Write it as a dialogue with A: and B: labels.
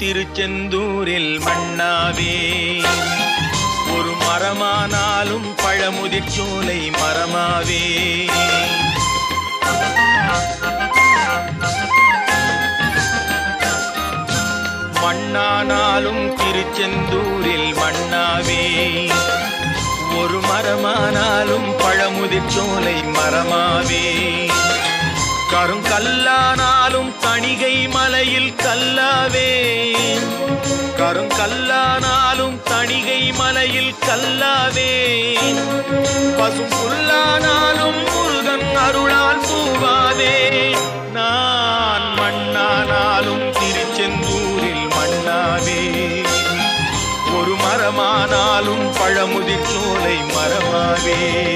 A: திருச்செந்தூரில் மண்ணாவே. ஒரு மரமானாலும் பழமுதிர்ச்சோலை மரமாவே. மண்ணானாலும் திருச்செந்தூரில் மண்ணாவே. ஒரு மரமானாலும் பழமுதிர்ச்சோலை மரமாவே. கருங்கல்லானாலும் தணிகை மலையில் கல்லாவே. கருங்கல்லானாலும் தணிகை மலையில் கல்லாவே. பசும் புல்லானாலும் முருகன் அருளால் பூவாவே. நான் மண்ணானாலும் திருச்செந்தூரில் மண்ணாவே. ஒரு மரமானாலும் பழமுதிர்ச்சோலை மரமாவே.